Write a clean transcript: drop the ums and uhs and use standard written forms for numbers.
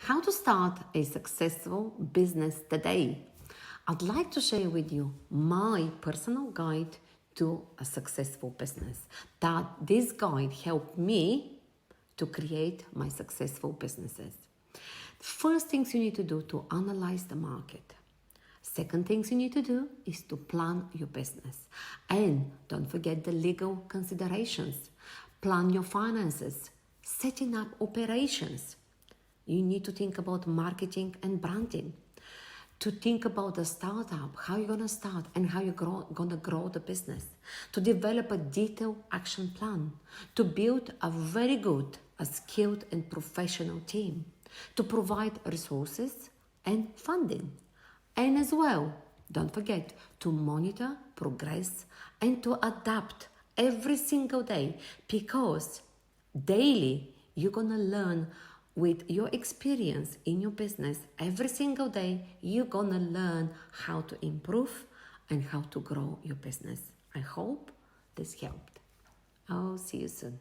How to start a successful business today. I'd like to share with you my personal guide to a successful business. That this guide helped me to create my successful businesses. First things you need to do to analyze the market. Second things you need to do is to plan your business. And don't forget the legal considerations. Plan your finances, setting up operations. You need to think about marketing and branding. To think about the startup, how you're going to start and how you're going to grow the business. To develop a detailed action plan. To build a very good, a skilled and professional team. To provide resources and funding. And as well, don't forget to monitor progress and to adapt every single day, because daily you're going to learn with your experience in your business. Every single day you're going to learn how to improve and how to grow your business. I hope this helped. I'll see you soon.